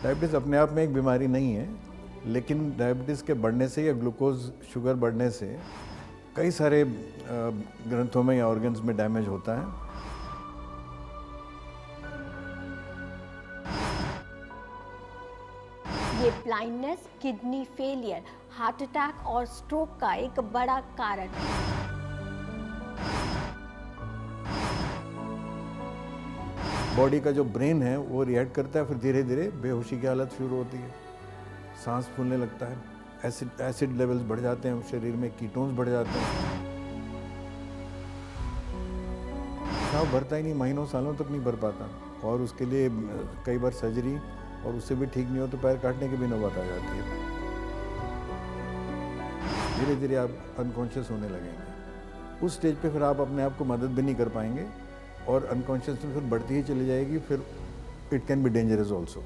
Diabetes अपने आप में एक बीमारी नहीं है, लेकिन डायबिटीज़ के बढ़ने से या ग्लूकोज शुगर बढ़ने से कई सारे ग्रंथों में या ऑर्गन्स में डैमेज होता है। ये blindness, kidney failure, heart attack और स्ट्रोक का एक बड़ा कारण है। बॉडी का जो ब्रेन है वो रिएक्ट करता है, फिर धीरे धीरे बेहोशी की हालत शुरू होती है, सांस फूलने लगता है, एसिड लेवल्स बढ़ जाते हैं शरीर में, कीटोन्स बढ़ जाते हैं। घाव भरता ही नहीं, महीनों सालों तक नहीं भर पाता, और उसके लिए कई बार सर्जरी, और उससे भी ठीक नहीं हो तो पैर काटने की भी नौबत आ जाती है। धीरे धीरे आप अनकॉन्शियस होने लगेंगे। उस स्टेज पे फिर आप अपने आप को मदद भी नहीं कर पाएंगे, और अनकॉन्शियसनेस फिर बढ़ती ही चली जाएगी, फिर it can be dangerous also.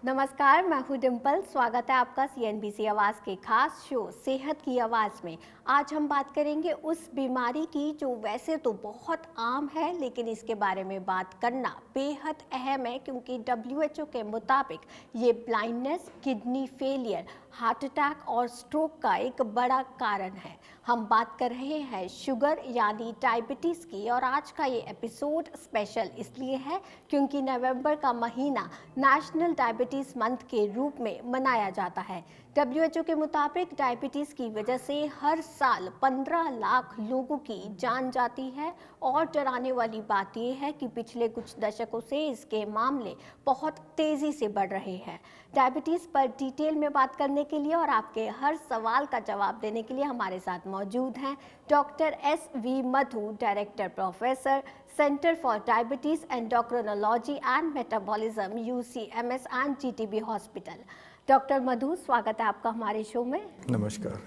नमस्कार, मैं हूँ डिम्पल। स्वागत है आपका CNBC आवाज़ के खास शो सेहत की आवाज़ में। आज हम बात करेंगे उस बीमारी की जो वैसे तो बहुत आम है, लेकिन इसके बारे में बात करना बेहद अहम है, क्योंकि WHO के मुताबिक ये blindness, kidney failure, heart attack और स्ट्रोक का एक बड़ा कारण है। हम बात कर रहे हैं शुगर यानी डायबिटीज़ की, और आज का ये एपिसोड स्पेशल इसलिए है क्योंकि नवंबर का महीना नेशनल डायबिटीज़ मंथ के रूप में मनाया जाता है। WHO के मुताबिक डायबिटीज़ की वजह से हर साल 15 लाख लोगों की जान जाती है, और डराने वाली बात यह है कि पिछले कुछ दशकों से इसके मामले बहुत तेज़ी से बढ़ रहे हैं। डायबिटीज़ पर डिटेल में बात करने के लिए और आपके हर सवाल का जवाब देने के लिए हमारे साथ मौजूद हैं doctor SV Madhu, director professor, centre for diabetes endocrinology and metabolism, UCMS and GTB hospital. Doctor Madhu, स्वागत है आपका हमारे शो में। नमस्कार।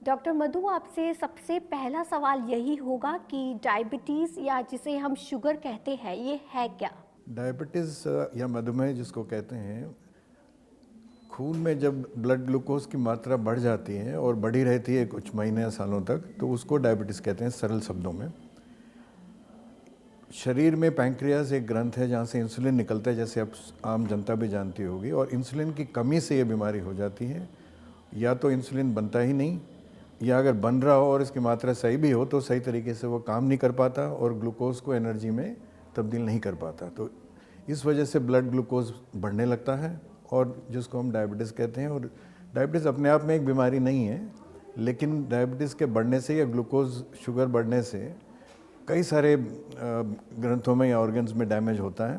डॉक्टर मधु, आपसे सबसे पहला सवाल यही होगा कि डायबिटीज़ या जिसे हम शुगर कहते हैं, ये है क्या? डायबिटीज़ या मधुमेह जिसको कहते हैं, खून में जब ब्लड ग्लूकोज की मात्रा बढ़ जाती है और बढ़ी रहती है कुछ महीने या सालों तक, तो उसको डायबिटीज़ कहते हैं सरल शब्दों में। शरीर में पैंक्रियाज एक ग्रंथ है जहाँ से इंसुलिन निकलता है, जैसे अब आम जनता भी जानती होगी, और इंसुलिन की कमी से ये बीमारी हो जाती है। या तो इंसुलिन बनता ही नहीं, या अगर बन रहा हो और इसकी मात्रा सही भी हो तो सही तरीके से वो काम नहीं कर पाता और ग्लूकोज को एनर्जी में तब्दील नहीं कर पाता। तो इस वजह से ब्लड ग्लूकोज बढ़ने लगता है, और जिसको हम डायबिटीज़ कहते हैं। और डायबिटीज़ अपने आप में एक बीमारी नहीं है, लेकिन डायबिटीज़ के बढ़ने से या ग्लूकोज शुगर बढ़ने से कई सारे ग्रंथों में या ऑर्गन्स में डैमेज होता है।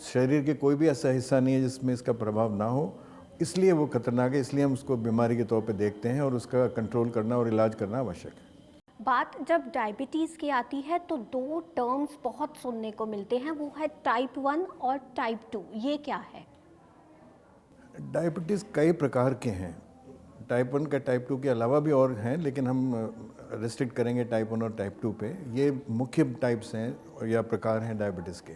शरीर के कोई भी ऐसा हिस्सा नहीं है जिसमें इसका प्रभाव ना हो, इसलिए वो खतरनाक है, इसलिए हम उसको बीमारी के तौर पे देखते हैं, और उसका कंट्रोल करना और इलाज करना आवश्यक है। बात जब डायबिटीज़ की आती है तो दो टर्म्स बहुत सुनने को मिलते हैं, वो है टाइप 1 और टाइप 2। ये क्या है? डायबिटीज़ कई प्रकार के हैं। टाइप 1 का टाइप 2 के अलावा भी और हैं, लेकिन हम रिस्ट्रिक्ट करेंगे टाइप 1 और टाइप 2 पे। ये मुख्य टाइप्स हैं या प्रकार हैं डायबिटीज़ के।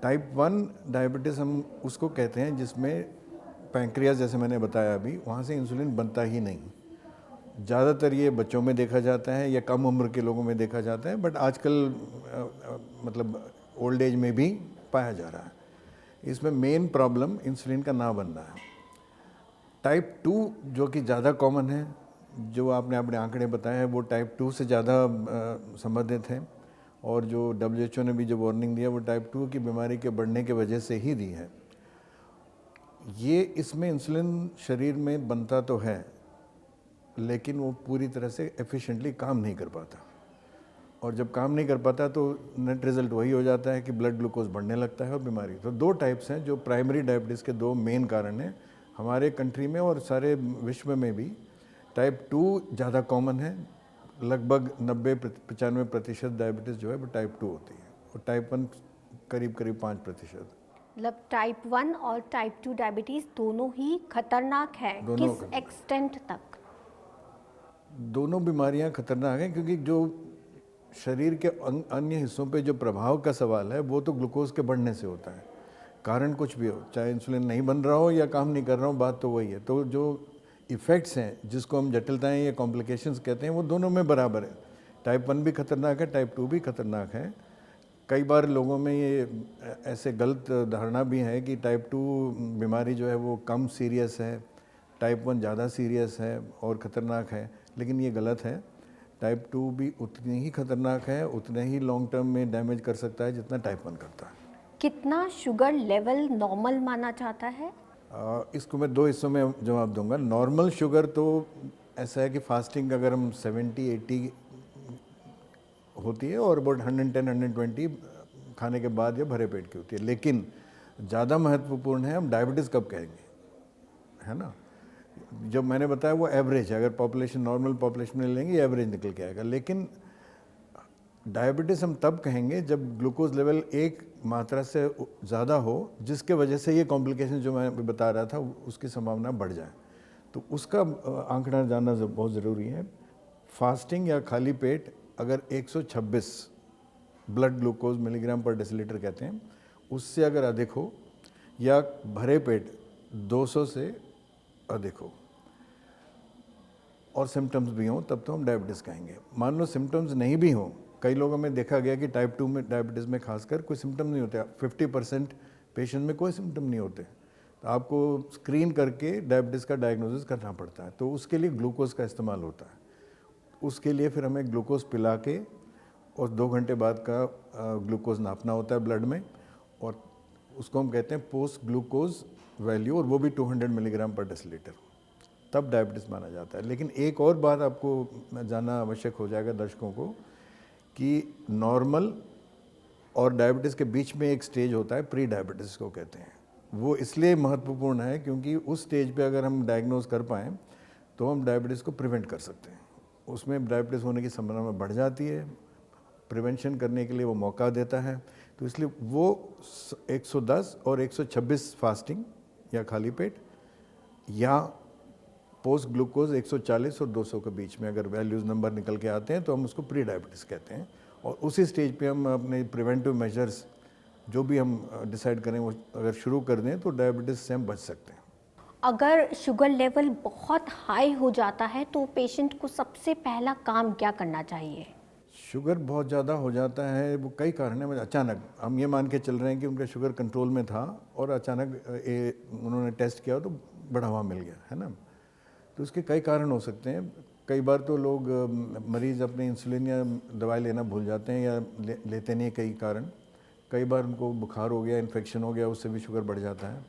टाइप 1 डायबिटीज़ हम उसको कहते हैं जिसमें पैंक्रियाज, जैसे मैंने बताया अभी, वहाँ से इंसुलिन बनता ही नहीं। ज़्यादातर ये बच्चों में देखा जाता है या कम उम्र के लोगों में देखा जाता है, बट आजकल मतलब ओल्ड एज में भी पाया जा रहा है। इसमें मेन प्रॉब्लम इंसुलिन का ना बनना है। टाइप 2 जो कि ज़्यादा कॉमन है, जो आपने अपने आंकड़े बताए हैं, वो टाइप 2 से ज़्यादा संबंधित है, और जो WHO ने भी जो वार्निंग दिया वो टाइप 2 की बीमारी के बढ़ने के वजह से ही दी है। ये इसमें इंसुलिन शरीर में बनता तो है, लेकिन वो पूरी तरह से एफिशिएंटली काम नहीं कर पाता, और जब काम नहीं कर पाता तो नेट रिजल्ट वही हो जाता है कि ब्लड ग्लूकोज बढ़ने लगता है और बीमारी। तो दो टाइप्स हैं जो प्राइमरी डायबिटीज़ के दो मेन कारण हैं हमारे कंट्री में और सारे विश्व में भी। टाइप 2 ज़्यादा कॉमन है, लगभग 90-95% डायबिटीज़ जो है वो टाइप 2 होती है, और टाइप 1 करीब करीब 5%। मतलब टाइप 1 और टाइप 2 डायबिटीज़ दोनों ही खतरनाक है, किस एक्सटेंट तक? दोनों बीमारियां खतरनाक हैं, क्योंकि जो शरीर के अन्य हिस्सों पे जो प्रभाव का सवाल है वो तो ग्लूकोज के बढ़ने से होता है। कारण कुछ भी हो, चाहे इंसुलिन नहीं बन रहा हो या काम नहीं कर रहा हो, बात तो वही है। तो जो इफ़ेक्ट्स हैं, जिसको हम जटिलताएं या कॉम्प्लिकेशंस कहते हैं, वो दोनों में बराबर है। टाइप 1 भी खतरनाक है, टाइप 2 भी खतरनाक है। कई बार लोगों में ये ऐसे गलत धारणा भी है कि टाइप 2 बीमारी जो है वो कम सीरियस है, टाइप 1 ज़्यादा सीरियस है और ख़तरनाक है, लेकिन ये गलत है। टाइप 2 भी उतनी ही खतरनाक है, उतने ही लॉन्ग टर्म में डैमेज कर सकता है जितना टाइप 1 करता है। कितना शुगर लेवल नॉर्मल माना जाता है? इसको मैं 2 हिस्सों में जवाब दूंगा। नॉर्मल शुगर तो ऐसा है कि फास्टिंग अगर हम 70-80 होती है और अबाउट 110-120 खाने के बाद या भरे पेट की होती है, लेकिन ज़्यादा महत्वपूर्ण है हम डायबिटीज़ कब कहेंगे, है ना। जब मैंने बताया वो एवरेज है, अगर पॉपुलेशन नॉर्मल पॉपुलेशन में लेंगे एवरेज निकल के आएगा, लेकिन डायबिटीज़ हम तब कहेंगे जब ग्लूकोज लेवल एक मात्रा से ज़्यादा हो, जिसके वजह से ये कॉम्प्लिकेशन जो मैं अभी बता रहा था उसकी संभावना बढ़ जाए, तो उसका आंकड़ा जानना बहुत ज़रूरी है। फास्टिंग या खाली पेट अगर 126 ब्लड ग्लूकोज मिलीग्राम पर डेसीलीटर कहते हैं, उससे अगर अधिक हो या भरे पेट 200 से अधिक हो और सिम्टम्स भी हों, तब तो हम डायबिटीज़ कहेंगे। मान लो सिम्टम्स नहीं भी हों, कई लोगों में देखा गया कि टाइप 2 में डायबिटीज़ में खासकर कोई सिम्टम नहीं होते, 50% पेशेंट में कोई सिम्टम नहीं होते, तो आपको स्क्रीन करके डायबिटीज़ का डायग्नोसिस करना पड़ता है, तो उसके लिए ग्लूकोज का इस्तेमाल होता है। उसके लिए फिर हमें ग्लूकोज पिला के और 2 घंटे बाद का ग्लूकोज नापना होता है ब्लड में, और उसको हम कहते हैं पोस्ट ग्लूकोज वैल्यू, और वो भी 200 मिलीग्राम पर डेसीलीटर, तब डायबिटीज़ माना जाता है। लेकिन एक और बात आपको जानना आवश्यक हो जाएगा दर्शकों को कि नॉर्मल और डायबिटीज़ के बीच में एक स्टेज होता है, प्री डायबिटीज़ को कहते हैं। वो इसलिए महत्वपूर्ण है क्योंकि उस स्टेज पे अगर हम डायग्नोज कर पाएँ तो हम डायबिटीज़ को प्रिवेंट कर सकते हैं। उसमें डायबिटीज़ होने की संभावना बढ़ जाती है, प्रिवेंशन करने के लिए वो मौका देता है, तो इसलिए वो 110 और 126 फास्टिंग या खाली पेट या पोस्ट ग्लूकोज 140 और 200 के बीच में अगर वैल्यूज़ नंबर निकल के आते हैं तो हम उसको प्री डायबिटीज़ कहते हैं, और उसी स्टेज पे हम अपने प्रिवेंटिव मेजर्स जो भी हम डिसाइड करें वो अगर शुरू कर दें तो डायबिटीज़ से हम बच सकते हैं। अगर शुगर लेवल बहुत हाई हो जाता है तो पेशेंट को सबसे पहला काम क्या करना चाहिए? शुगर बहुत ज़्यादा हो जाता है, वो कई कारण हैं। अचानक हम ये मान के चल रहे हैं कि उनका शुगर कंट्रोल में था और अचानक उन्होंने टेस्ट किया तो बढ़ावा मिल गया, है ना, तो उसके कई कारण हो सकते हैं। कई बार तो लोग मरीज़ अपने इंसुलिन या दवाई लेना भूल जाते हैं या लेते नहीं, कई कारण। कई बार उनको बुखार हो गया, इन्फेक्शन हो गया, उससे भी शुगर बढ़ जाता है,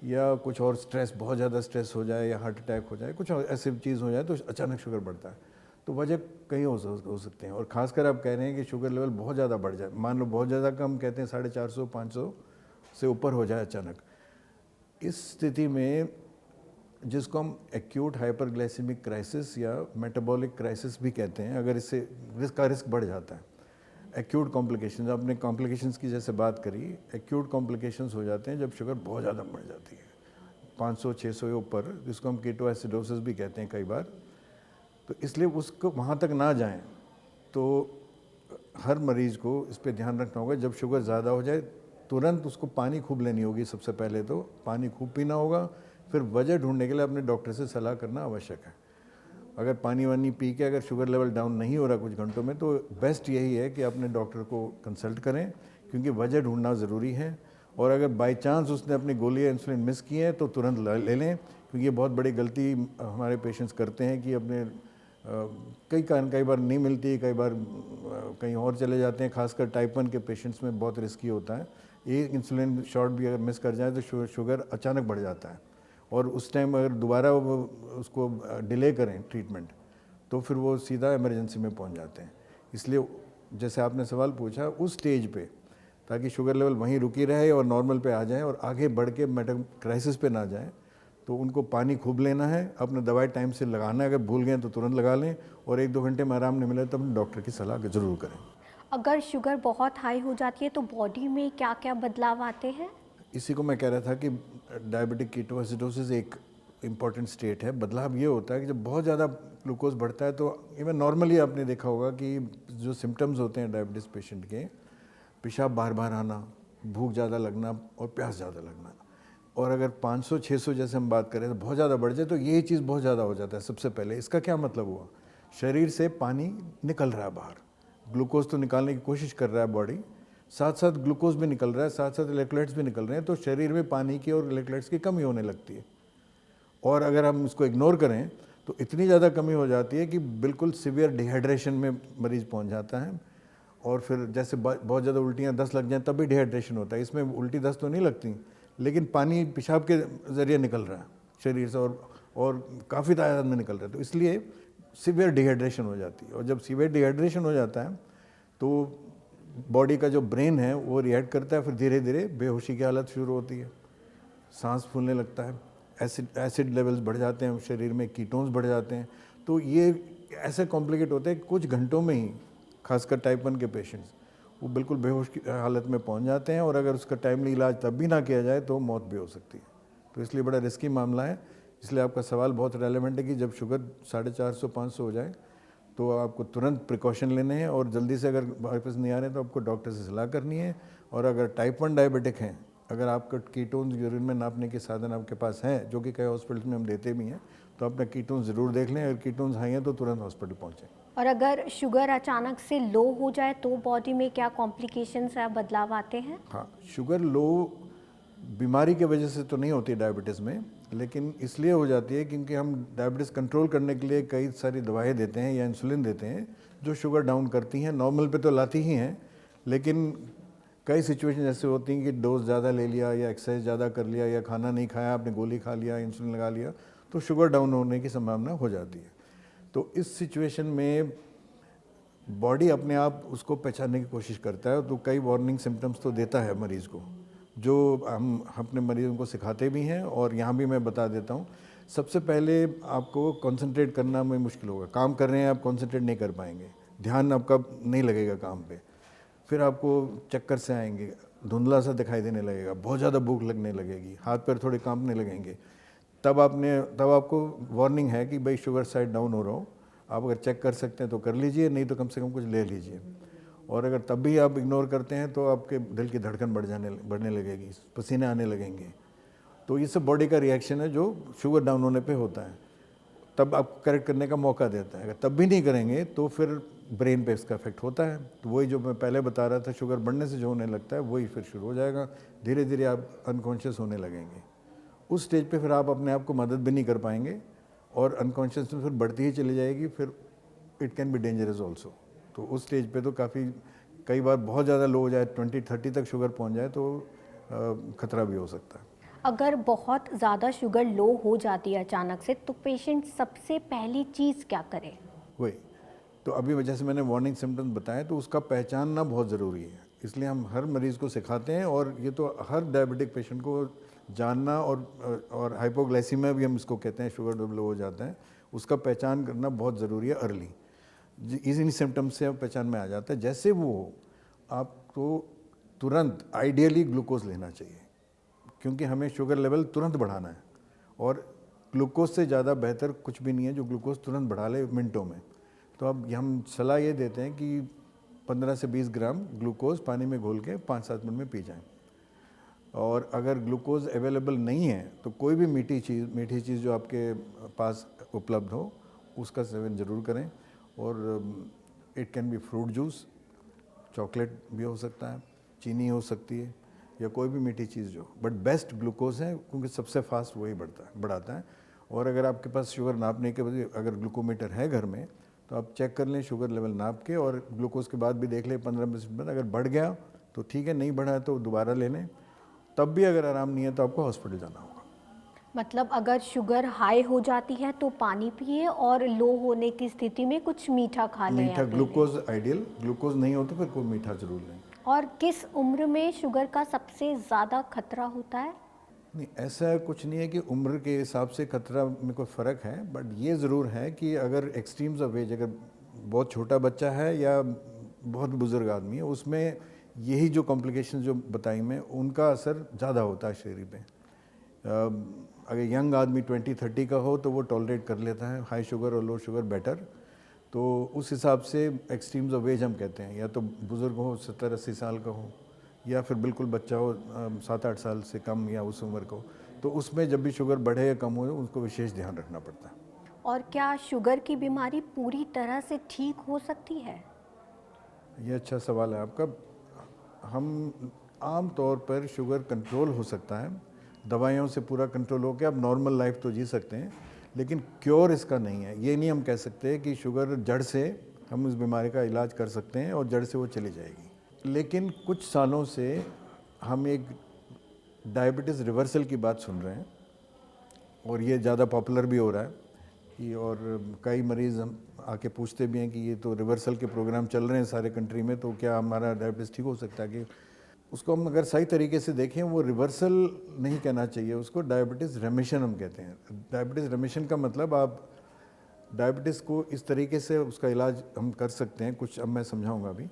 या कुछ और स्ट्रेस, बहुत ज़्यादा स्ट्रेस हो जाए या हार्ट अटैक हो जाए, कुछ ऐसी चीज़ हो जाए तो अचानक शुगर बढ़ता है। तो वजह कई हो सकते हैं, और ख़ासकर आप कह रहे हैं कि शुगर लेवल बहुत ज़्यादा बढ़ जाए, मान लो बहुत ज़्यादा कम कहते हैं 450-500 से ऊपर हो जाए अचानक। इस स्थिति में जिसको हम एक्यूट हाइपरग्लाइसेमिक क्राइसिस या मेटाबॉलिक क्राइसिस भी कहते हैं, अगर इससे रिस्क बढ़ जाता है, एक्यूट कॉम्प्लिकेशंस, आपने कॉम्प्लिकेशंस की जैसे बात करी, एक्यूट कॉम्प्लिकेशंस हो जाते हैं जब शुगर बहुत ज़्यादा बढ़ जाती है 500-600 के ऊपर, जिसको हम कीटोएसिडोसिस भी कहते हैं कई बार। तो इसलिए उसको वहाँ तक ना जाएं, तो हर मरीज़ को इस पर ध्यान रखना होगा। जब शुगर ज़्यादा हो जाए तुरंत उसको पानी खूब लेनी होगी, सबसे पहले तो पानी खूब पीना होगा, फिर वजह ढूंढने के लिए अपने डॉक्टर से सलाह करना आवश्यक है। अगर पानी वानी पी के अगर शुगर लेवल डाउन नहीं हो रहा कुछ घंटों में, तो बेस्ट यही है कि अपने डॉक्टर को कंसल्ट करें, क्योंकि वजह ढूंढना ज़रूरी है। और अगर बाई चांस उसने अपनी गोली या इंसुलिन मिस की है तो तुरंत ले लें, क्योंकि ये बहुत बड़ी गलती हमारे पेशेंट्स करते हैं कि अपने कई बार नहीं मिलती, कई बार कहीं और चले जाते हैं। खासकर टाइप 1 के पेशेंट्स में बहुत रिस्की होता है। एक इंसुलिन शॉट भी अगर मिस कर जाए तो शुगर अचानक बढ़ जाता है, और उस टाइम अगर दोबारा उसको डिले करें ट्रीटमेंट तो फिर वो सीधा इमरजेंसी में पहुंच जाते हैं। इसलिए जैसे आपने सवाल पूछा, उस स्टेज पे, ताकि शुगर लेवल वहीं रुकी रहे और नॉर्मल पे आ जाए और आगे बढ़ के क्राइसिस पे ना जाए, तो उनको पानी खूब लेना है, अपना दवाई टाइम से लगाना है, अगर भूल गए तो तुरंत लगा लें, और 1-2 घंटे में आराम नहीं मिले तो अपने डॉक्टर की सलाह ज़रूर करें। अगर शुगर बहुत हाई हो जाती है तो बॉडी में क्या क्या बदलाव आते हैं? इसी को मैं कह रहा था कि डायबिटिक कीटोएसिडोसिस एक इम्पॉर्टेंट स्टेट है। बदलाव ये होता है कि जब बहुत ज़्यादा ग्लूकोज बढ़ता है, तो इवन नॉर्मली आपने देखा होगा कि जो सिम्टम्स होते हैं डायबिटीज़ पेशेंट के, पेशाब बार बार आना, भूख ज़्यादा लगना और प्यास ज़्यादा लगना, और अगर 500-600 जैसे हम बात करें तो बहुत ज़्यादा बढ़ जाए, तो यही चीज़ बहुत ज़्यादा हो जाता है सबसे पहले। इसका क्या मतलब हुआ? शरीर से पानी निकल रहा है बाहर, ग्लूकोज तो निकालने की कोशिश कर रहा है बॉडी, साथ साथ ग्लूकोज भी निकल रहा है, साथ साथ इलेक्ट्रोलाइट्स भी निकल रहे हैं, तो शरीर में पानी की और इलेक्ट्रोलाइट्स की कमी होने लगती है। और अगर हम इसको इग्नोर करें तो इतनी ज़्यादा कमी हो जाती है कि बिल्कुल सीवियर डिहाइड्रेशन में मरीज़ पहुंच जाता है। और फिर जैसे बहुत ज़्यादा उल्टियाँ 10 लग जाएँ तब भी डिहाइड्रेशन होता है। इसमें उल्टी 10 तो नहीं लगती, लेकिन पानी पेशाब के ज़रिए निकल रहा है शरीर से और काफ़ी तादाद में निकल रहा है, तो इसलिए सीवियर डिहाइड्रेशन हो जाती है। और जब सीवियर डिहाइड्रेशन हो जाता है तो बॉडी का जो ब्रेन है वो रिएक्ट करता है, फिर धीरे धीरे बेहोशी की हालत शुरू होती है, सांस फूलने लगता है, एसिड लेवल्स बढ़ जाते हैं शरीर में, कीटोन्स बढ़ जाते हैं। तो ये ऐसे कॉम्प्लिकेट होते हैं कुछ घंटों में ही, खासकर टाइप 1 के पेशेंट्स वो बिल्कुल बेहोश की हालत में पहुंच जाते हैं, और अगर उसका टाइमली इलाज तब भी ना किया जाए तो मौत भी हो सकती है। तो इसलिए बड़ा रिस्की मामला है। इसलिए आपका सवाल बहुत रेलेवेंट है कि जब शुगर 450-500 हो जाए तो आपको तुरंत प्रिकॉशन लेने हैं, और जल्दी से अगर वापस नहीं आ रहे तो आपको डॉक्टर से सलाह करनी है। और अगर टाइप 1 डायबिटिक हैं, अगर आपका कीटोन्स यूरिन में नापने के साधन आपके पास हैं, जो कि कई हॉस्पिटल्स में हम देते भी हैं, तो अपना कीटोन्स ज़रूर देख लें। अगर कीटोन्स हाई हैं तो तुरंत हॉस्पिटल पहुँचें। और अगर शुगर अचानक से लो हो जाए तो बॉडी में क्या कॉम्प्लिकेशंस या बदलाव आते हैं? हाँ, शुगर लो बीमारी की वजह से तो नहीं होती डायबिटीज़ में, लेकिन इसलिए हो जाती है क्योंकि हम डायबिटीज़ कंट्रोल करने के लिए कई सारी दवाएं देते हैं या इंसुलिन देते हैं जो शुगर डाउन करती हैं। नॉर्मल पे तो लाती ही हैं, लेकिन कई सिचुएशन ऐसे होती हैं कि डोज ज़्यादा ले लिया या एक्सरसाइज ज़्यादा कर लिया या खाना नहीं खाया, आपने गोली खा लिया, इंसुलिन लगा लिया, तो शुगर डाउन होने की संभावना हो जाती है। तो इस सिचुएशन में बॉडी अपने आप उसको पहचानने की कोशिश करता है, तो कई वार्निंग सिम्टम्स तो देता है मरीज़ को, जो हम अपने मरीज़ों को सिखाते भी हैं और यहाँ भी मैं बता देता हूँ। सबसे पहले आपको कंसंट्रेट करना में मुश्किल होगा, काम कर रहे हैं आप कंसंट्रेट नहीं कर पाएंगे, ध्यान आपका नहीं लगेगा काम पे, फिर आपको चक्कर से आएंगे, धुंधला सा दिखाई देने लगेगा, बहुत ज़्यादा भूख लगने लगेगी, हाथ पैर थोड़े कांपने लगेंगे। तब आपको वार्निंग है कि भाई शुगर साइड डाउन हो रहा हो, आप अगर चेक कर सकते हैं तो कर लीजिए, नहीं तो कम से कम कुछ ले लीजिए। और अगर तब भी आप इग्नोर करते हैं तो आपके दिल की धड़कन बढ़ने लगेगी, पसीने आने लगेंगे। तो ये सब बॉडी का रिएक्शन है जो शुगर डाउन होने पे होता है, तब आपको करेक्ट करने का मौका देता है। अगर तब भी नहीं करेंगे तो फिर ब्रेन पे इसका इफेक्ट होता है। तो वही जो मैं पहले बता रहा था, शुगर बढ़ने से जो होने लगता है वही फिर शुरू हो जाएगा, धीरे धीरे आप अनकॉन्शियस होने लगेंगे। उस स्टेज पे फिर आप अपने आप को मदद भी नहीं कर पाएंगे और अनकॉन्शियसनेस फिर बढ़ती ही चली जाएगी, फिर it can be dangerous also. तो उस स्टेज पे तो कई बार बहुत ज़्यादा लो हो जाए, 20-30 तक शुगर पहुंच जाए तो खतरा भी हो सकता है। अगर बहुत ज़्यादा शुगर लो हो जाती है अचानक से, तो पेशेंट सबसे पहली चीज़ क्या करे? वही तो अभी जैसे मैंने वार्निंग सिम्टम्स बताए, तो उसका पहचानना बहुत ज़रूरी है, इसलिए हम हर मरीज़ को सिखाते हैं। और ये तो हर डायबिटिक पेशेंट को जानना, और हाइपोग्लाइसीमिया भी हम इसको कहते हैं, शुगर जब लो हो जाता है, उसका पहचान करना बहुत ज़रूरी है अर्ली। इन सिम्टम्स से पहचान में आ जाता है। जैसे वो आपको तुरंत आइडियली ग्लूकोज लेना चाहिए, क्योंकि हमें शुगर लेवल तुरंत बढ़ाना है, और ग्लूकोज से ज़्यादा बेहतर कुछ भी नहीं है जो ग्लूकोज तुरंत बढ़ा ले मिनटों में। तो अब हम सलाह ये देते हैं कि 15 से 20 ग्राम ग्लूकोज पानी में घोल के 5-7 मिनट में पी जाएं। और अगर ग्लूकोज अवेलेबल नहीं है तो कोई भी मीठी चीज़ जो आपके पास उपलब्ध हो उसका सेवन ज़रूर करें। और it can be fruit juice, chocolate भी हो सकता है, चीनी हो सकती है, या कोई भी मीठी चीज़ जो, बट बेस्ट ग्लूकोज है क्योंकि सबसे फास्ट वही बढ़ाता है। और अगर आपके पास शुगर नापने के बजाय अगर ग्लूकोमीटर है घर में तो आप चेक कर लें शुगर लेवल नाप के, और ग्लूकोज के बाद भी देख लें 15-20 मिनट बाद, अगर बढ़ गया तो ठीक है, नहीं बढ़ा है तो दोबारा ले लें। तब भी अगर आराम नहीं है तो आपको हॉस्पिटल जाना होगा। मतलब अगर शुगर हाई हो जाती है तो पानी पिए, और लो होने की स्थिति में कुछ मीठा खा लें। मीठा ग्लूकोज आइडियल, ग्लूकोज नहीं हो तो फिर कोई मीठा जरूर लें। और किस उम्र में शुगर का सबसे ज़्यादा खतरा होता है? नहीं, ऐसा कुछ नहीं है कि उम्र के हिसाब से खतरा में कोई फ़र्क है, बट ये ज़रूर है कि अगर एक्सट्रीम्स ऑफ एज, अगर बहुत छोटा बच्चा है या बहुत बुज़ुर्ग आदमी है, उसमें यही जो कॉम्प्लिकेशंस जो बताई मैं, उनका असर ज़्यादा होता है शरीर पे। अगर यंग आदमी 20-30 का हो तो वो टॉलरेट कर लेता है हाई शुगर और लो शुगर बेटर। तो उस हिसाब से एक्सट्रीम्स ऑफ एज हम कहते हैं, या तो बुज़ुर्ग हो 70-80 साल का हो, या फिर बिल्कुल बच्चा हो 7-8 साल से कम या उस उम्र को, तो उसमें जब भी शुगर बढ़े या कम हो उसको विशेष ध्यान रखना पड़ता है। और क्या शुगर की बीमारी पूरी तरह से ठीक हो सकती है? ये अच्छा सवाल है आपका। हम आम तौर पर शुगर कंट्रोल हो सकता है, दवाइयों से पूरा कंट्रोल हो के आप नॉर्मल लाइफ तो जी सकते हैं, लेकिन क्योर इसका नहीं है। ये नहीं हम कह सकते कि शुगर जड़ से हम इस बीमारी का इलाज कर सकते हैं और जड़ से वो चली जाएगी। लेकिन कुछ सालों से हम एक डायबिटीज़ रिवर्सल की बात सुन रहे हैं और ये ज़्यादा पॉपुलर भी हो रहा है कि, और कई मरीज़ हम आके पूछते भी हैं कि ये तो रिवर्सल के प्रोग्राम चल रहे हैं सारे कंट्री में, तो क्या हमारा डायबिटीज़ ठीक हो सकता है? कि उसको हम अगर सही तरीके से देखें, वो रिवर्सल नहीं कहना चाहिए, उसको डायबिटीज़ रेमिशन हम कहते हैं। डायबिटीज़ रेमिशन का मतलब आप डायबिटीज़ को इस तरीके से उसका इलाज हम कर सकते हैं, कुछ अब मैं समझाऊंगा अभी,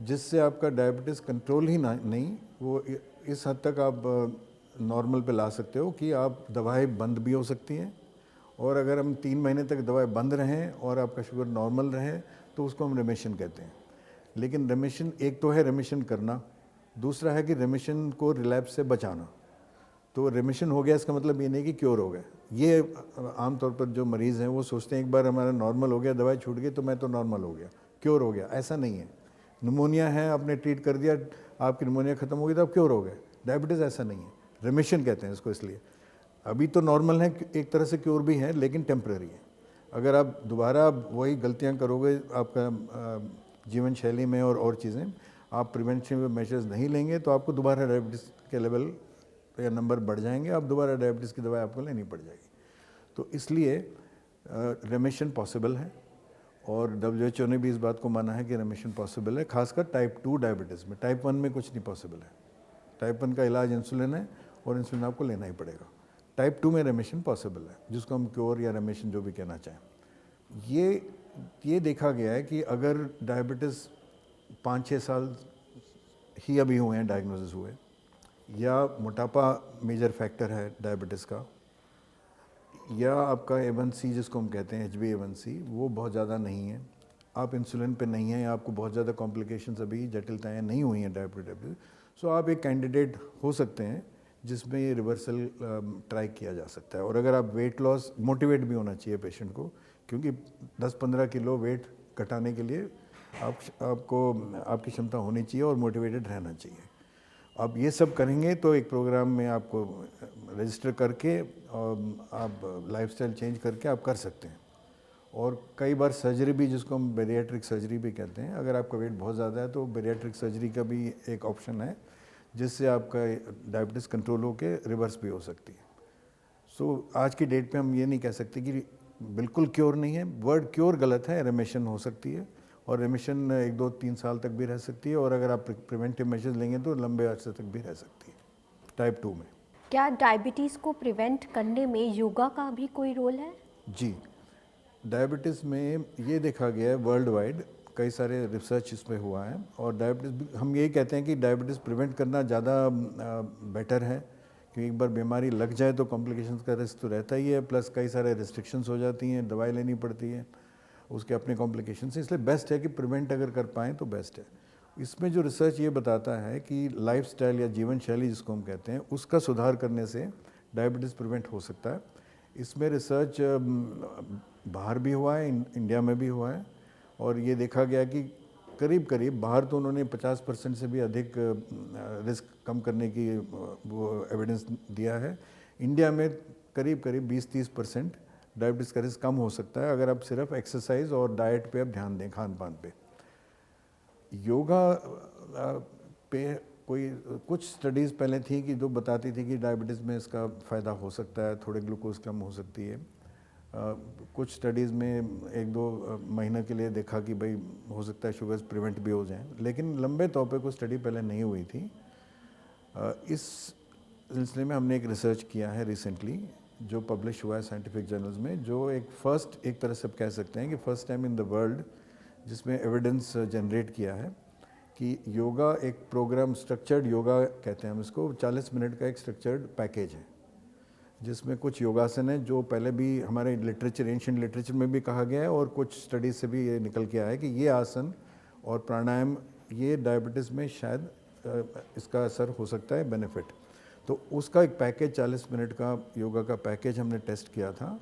जिससे आपका डायबिटीज़ कंट्रोल ही ना नहीं, वो इस हद तक आप नॉर्मल पे ला सकते हो कि आप दवाएं बंद भी हो सकती हैं, और अगर हम 3 महीने तक दवाएं बंद रहें और आपका शुगर नॉर्मल रहे तो उसको हम रेमिशन कहते हैं। लेकिन रेमिशन एक तो है रेमिशन करना, दूसरा है कि रेमिशन को रिलैप्स से बचाना। तो रेमिशन हो गया इसका मतलब ये नहीं कि क्योर हो गया। ये आमतौर पर जो मरीज़ हैं वो सोचते हैं एक बार हमारा नॉर्मल हो गया, दवाई छूट गई तो मैं तो नॉर्मल हो गया, क्योर हो गया। ऐसा नहीं है। निमोनिया है, आपने ट्रीट कर दिया, आपकी निमोनिया खत्म हो गई तो आप क्योर हो गए। डायबिटीज़ ऐसा नहीं है, रेमिशन कहते हैं इसको। इसलिए अभी तो नॉर्मल है, एक तरह से क्योर भी है, लेकिन टेम्पररी है। अगर आप दोबारा वही गलतियां करोगे आपका जीवन शैली में और चीज़ें, आप प्रिवेंशन मेजर्स नहीं लेंगे तो आपको दोबारा डायबिटीज़ के लेवल या नंबर बढ़ जाएंगे, आप दोबारा डायबिटीज़ की दवाई आपको लेनी पड़ जाएगी। तो इसलिए रेमिशन पॉसिबल है, और WHO ने भी इस बात को माना है कि रेमिशन पॉसिबल है, खासकर टाइप 2 डायबिटीज़ में। टाइप 1 में कुछ नहीं पॉसिबल है। टाइप 1 का इलाज इंसुलिन है और इंसुलिन आपको लेना ही पड़ेगा। टाइप 2 में रेमिशन पॉसिबल है, जिसको हम क्योर या रेमिशन जो भी कहना चाहें। ये देखा गया है कि अगर डायबिटीज़ 5-6 साल ही अभी हुए हैं डायग्नोसिस हुए, या मोटापा मेजर फैक्टर है डायबिटीज़ का, या आपका A1C जिसको हम कहते हैं HbA1c वो बहुत ज़्यादा नहीं है, आप इंसुलिन पे नहीं हैं, या आपको बहुत ज़्यादा कॉम्प्लिकेशंस अभी जटिलताएँ नहीं हुई हैं डायबिटीज़, सो आप एक कैंडिडेट हो सकते हैं जिसमें ये रिवर्सल ट्राई किया जा सकता है। और अगर आप वेट लॉस, मोटिवेट भी होना चाहिए पेशेंट को, क्योंकि 10-15 किलो वेट घटाने के लिए आपको आपकी क्षमता होनी चाहिए और मोटिवेटेड रहना चाहिए। आप ये सब करेंगे तो एक प्रोग्राम में आपको रजिस्टर करके और आप लाइफस्टाइल चेंज करके आप कर सकते हैं। और कई बार सर्जरी भी, जिसको हम बेरियाट्रिक सर्जरी भी कहते हैं, अगर आपका वेट बहुत ज़्यादा है तो बेरियाट्रिक सर्जरी का भी एक ऑप्शन है, जिससे आपका डायबिटीज़ कंट्रोल होकर रिवर्स भी हो सकती है। सो आज की डेट पे हम ये नहीं कह सकते कि बिल्कुल क्योर नहीं है, वर्ड क्योर गलत है, रेमिशन हो सकती है, और रेमिशन 1-2-3 साल तक भी रह सकती है, और अगर आप प्रिवेंटिव मेजर्स लेंगे तो लंबे अरसे तक भी रह सकती है टाइप 2 में। क्या डायबिटीज़ को प्रिवेंट करने में योगा का भी कोई रोल है? जी, डायबिटीज़ में ये देखा गया है वर्ल्ड वाइड, कई सारे रिसर्च इसमें हुआ है, और डायबिटीज़ हम यही कहते हैं कि डायबिटीज़ प्रिवेंट करना ज़्यादा बेटर है, क्योंकि एक बार बीमारी लग जाए तो कॉम्प्लिकेशंस का रिस्क तो रहता ही है, प्लस कई सारे रिस्ट्रिक्शंस हो जाती हैं, दवाई लेनी पड़ती है, उसके अपने कॉम्प्लिकेशंस हैं। इसलिए बेस्ट है कि प्रिवेंट अगर कर पाएँ तो बेस्ट है। इसमें जो रिसर्च ये बताता है कि लाइफस्टाइल या जीवन शैली जिसको हम कहते हैं, उसका सुधार करने से डायबिटीज़ प्रिवेंट हो सकता है। इसमें रिसर्च बाहर भी हुआ है, इंडिया में भी हुआ है, और ये देखा गया कि करीब करीब बाहर तो उन्होंने 50% से भी अधिक रिस्क कम करने की वो एविडेंस दिया है। इंडिया में करीब करीब 20-30% डायबिटीज़ का रिस्क कम हो सकता है, अगर आप सिर्फ एक्सरसाइज और डाइट पे आप ध्यान दें, खान पान पे। योगा पे कुछ स्टडीज़ पहले थी कि जो बताती थी कि डायबिटीज़ में इसका फ़ायदा हो सकता है, थोड़े ग्लूकोज कम हो सकती है। कुछ स्टडीज़ में 1-2 महीने के लिए देखा कि भाई हो सकता है शुगर्स प्रिवेंट भी हो जाएं, लेकिन लंबे तौर पे कोई स्टडी पहले नहीं हुई थी। इस सिलसिले में हमने एक रिसर्च किया है रिसेंटली, जो पब्लिश हुआ है साइंटिफिक जर्नल्स में, जो एक तरह से आप कह सकते हैं कि first time in the world जिसमें एविडेंस जनरेट किया है कि योगा एक प्रोग्राम, स्ट्रक्चर्ड योगा कहते हैं हम इसको, 40 मिनट का एक स्ट्रक्चर्ड पैकेज है, जिसमें कुछ योगासन है जो पहले भी हमारे लिटरेचर, एंशिएंट लिटरेचर में भी कहा गया है, और कुछ स्टडीज से भी ये निकल के आया है कि ये आसन और प्राणायाम ये डायबिटीज़ में शायद इसका असर हो सकता है, बेनिफिट। तो उसका एक पैकेज 40 मिनट का योगा का पैकेज हमने टेस्ट किया था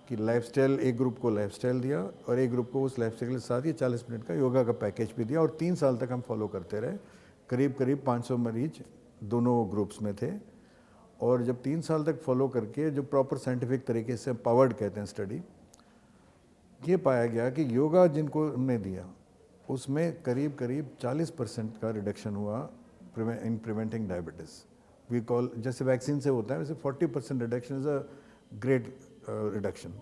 कि लाइफस्टाइल, एक ग्रुप को लाइफस्टाइल दिया और एक ग्रुप को उस लाइफस्टाइल के साथ ये 40 मिनट का योगा का पैकेज भी दिया और 3 साल तक हम फॉलो करते रहे। करीब करीब 500 मरीज दोनों ग्रुप्स में थे और जब 3 साल तक फॉलो करके जो प्रॉपर साइंटिफिक तरीके से पावर्ड कहते हैं स्टडी, ये पाया गया कि योगा जिनको हमने दिया उसमें करीब करीब 40% का रिडक्शन हुआ in preventing diabetes. We call, जैसे वैक्सीन से होता है वैसे 40% reduction is a great reduction,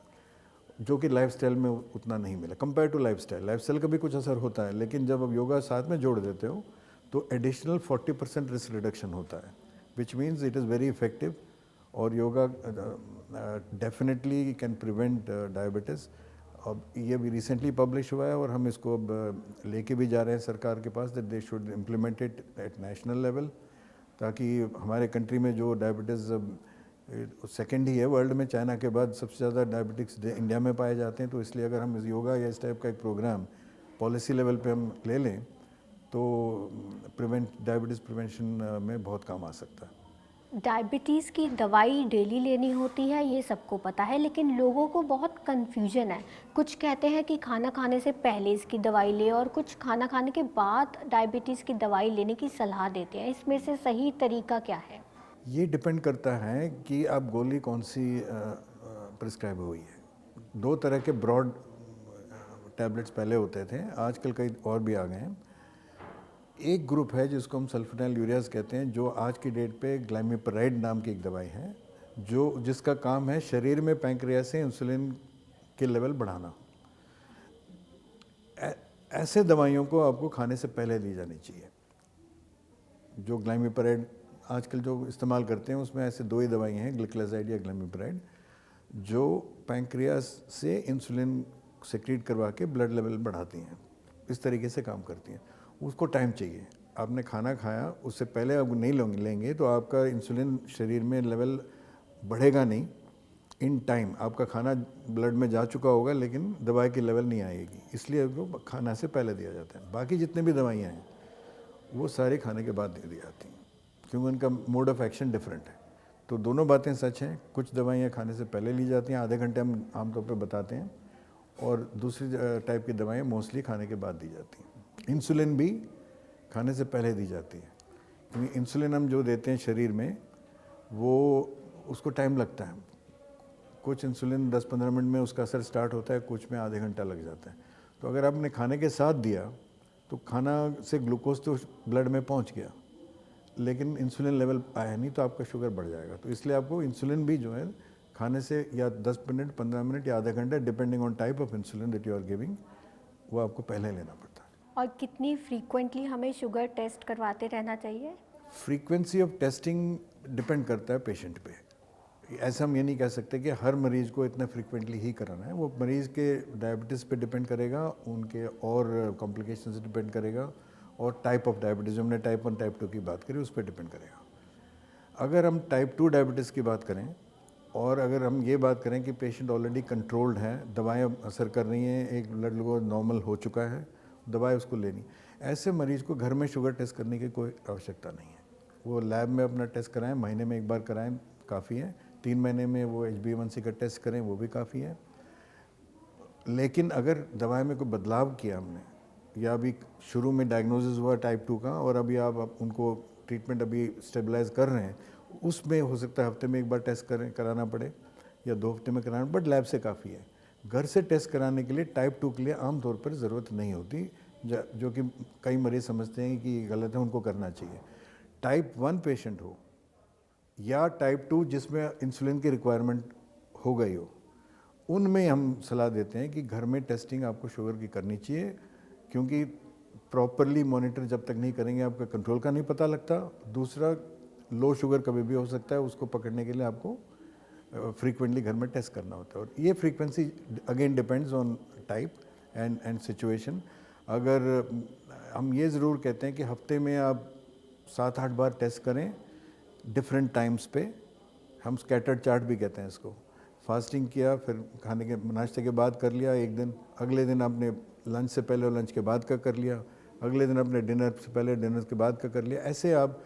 जो कि लाइफस्टाइल में उतना नहीं मिला कंपेयर टू लाइफस्टाइल का भी कुछ असर होता है, लेकिन जब आप योगा साथ में जोड़ देते हो तो एडिशनल 40% रिस्क रिडक्शन होता है, which means it is very effective. और yoga definitely can prevent diabetes. अब ये भी रिसेंटली पब्लिश हुआ है और हम इसको अब लेके भी जा रहे हैं सरकार के पास, that they should implement it at national level, ताकि हमारे कंट्री में जो डायबिटीज़ सेकंड ही है वर्ल्ड में, चाइना के बाद सबसे ज़्यादा डायबिटिक्स इंडिया में पाए जाते हैं। तो इसलिए अगर हम इस योगा या इस टाइप का एक प्रोग्राम पॉलिसी लेवल पे हम ले लें तो डायबिटीज़ प्रिवेंशन में बहुत काम आ सकता है। डायबिटीज़ की दवाई डेली लेनी होती है, ये सबको पता है, लेकिन लोगों को बहुत कन्फ्यूजन है। कुछ कहते हैं कि खाना खाने से पहले इसकी दवाई ले और कुछ खाना खाने के बाद डायबिटीज़ की दवाई लेने की सलाह देते हैं। इसमें से सही तरीका क्या है? ये डिपेंड करता है कि आप गोली कौन सी प्रिस्क्राइब हुई है। 2 तरह के ब्रॉड टैबलेट्स पहले होते थे, आजकल कई और भी आ गए हैं। एक ग्रुप है जिसको हम सल्फोनाइल यूरियाज कहते हैं, जो आज की डेट पे ग्लाइमिपराइड नाम की एक दवाई है, जिसका काम है शरीर में पैंक्रियास से इंसुलिन के लेवल बढ़ाना। ऐसे दवाइयों को आपको खाने से पहले ली जानी चाहिए। जो ग्लाइमिपराइड आजकल जो इस्तेमाल करते हैं उसमें ऐसे 2 ही दवाई हैं, ग्लिक्लाजाइड या ग्लाइमिपराइड, जो पैंक्रियास से इंसुलिन सेक्रीट करवा के ब्लड लेवल बढ़ाती हैं। इस तरीके से काम करती हैं। उसको टाइम चाहिए। आपने खाना खाया उससे पहले आप नहीं लेंगे तो आपका इंसुलिन शरीर में लेवल बढ़ेगा नहीं इन टाइम। आपका खाना ब्लड में जा चुका होगा लेकिन दवाई की लेवल नहीं आएगी, इसलिए उसको खाना से पहले दिया जाता है। बाकी जितने भी दवाइयाँ हैं वो सारे खाने के बाद दे दी जाती हैं, क्योंकि उनका मोड ऑफ एक्शन डिफरेंट है। तो दोनों बातें सच हैं। कुछ दवाइयाँ खाने से पहले ली जाती हैं, आधे घंटे हम आमतौर पर बताते हैं, और दूसरी टाइप की दवाइयाँ मोस्टली खाने के बाद दी जाती हैं। इंसुलिन भी खाने से पहले दी जाती है, क्योंकि इंसुलिन हम जो देते हैं शरीर में वो उसको टाइम लगता है। कुछ इंसुलिन 10-15 मिनट में उसका असर स्टार्ट होता है, कुछ में आधे घंटा लग जाता है। तो अगर आपने खाने के साथ दिया तो खाना से ग्लूकोज तो ब्लड में पहुंच गया, लेकिन इंसुलिन लेवल आया नहीं, तो आपका शुगर बढ़ जाएगा। तो इसलिए आपको इंसुलिन भी जो है खाने से या 10 मिनट, 15 मिनट या आधा घंटा, depending on type of insulin that you are giving, वो आपको पहले लेना पड़ता है। और कितनी फ्रीक्वेंटली हमें शुगर टेस्ट करवाते रहना चाहिए? फ्रीक्वेंसी ऑफ टेस्टिंग डिपेंड करता है पेशेंट पे। ऐसा हम ये नहीं कह सकते कि हर मरीज को इतना फ्रीक्वेंटली ही कराना है। वो मरीज़ के डायबिटीज़ पे डिपेंड करेगा, उनके और कॉम्प्लिकेशन से डिपेंड करेगा, और टाइप ऑफ डायबिटीज़, हमने टाइप 1 टाइप 2 की बात करी, उस पर डिपेंड करेगा। अगर हम टाइप 2 डायबिटीज़ की बात करें और अगर हम ये बात करें कि पेशेंट ऑलरेडी कंट्रोल्ड है, दवाएं असर कर रही हैं, एक ब्लड ग्लूकोज नॉर्मल हो चुका है, दवाएं उसको लेनी, ऐसे मरीज़ को घर में शुगर टेस्ट करने की कोई आवश्यकता नहीं है। वो लैब में अपना टेस्ट कराएं, महीने में एक बार कराएं, काफ़ी है। 3 महीने में वो HbA1c का टेस्ट करें, वो भी काफ़ी है। लेकिन अगर दवाई में कोई बदलाव किया हमने, या अभी शुरू में डायग्नोसिस हुआ टाइप 2 का और अभी आप उनको ट्रीटमेंट अभी स्टेबलाइज कर रहे हैं, उसमें हो सकता है हफ्ते में एक बार टेस्ट कराना पड़े या 2 हफ्ते में कराना, बट लैब से काफ़ी है। घर से टेस्ट कराने के लिए टाइप 2 के लिए आमतौर पर ज़रूरत नहीं होती, जो कि कई मरीज़ समझते हैं कि गलत है, उनको करना चाहिए। टाइप 1 पेशेंट हो या टाइप 2 जिसमें इंसुलिन की रिक्वायरमेंट हो गई हो, उनमें हम सलाह देते हैं कि घर में टेस्टिंग आपको शुगर की करनी चाहिए, क्योंकि प्रॉपरली मॉनिटर जब तक नहीं करेंगे आपका कंट्रोल का नहीं पता लगता। दूसरा, लो शुगर कभी भी हो सकता है, उसको पकड़ने के लिए आपको फ्रीक्वेंटली घर में टेस्ट करना होता है। और ये frequency again depends on type and situation. अगर हम ये ज़रूर कहते हैं कि हफ्ते में आप 7-8 बार टेस्ट करें डिफरेंट टाइम्स पे। हम स्कैटर्ड चार्ट भी कहते हैं इसको। फास्टिंग किया, फिर खाने के नाश्ते के बाद कर लिया एक दिन, अगले दिन आपने लंच से पहले और लंच के बाद का कर लिया, अगले दिन आपने डिनर से पहले डिनर के बाद का कर लिया। ऐसे आप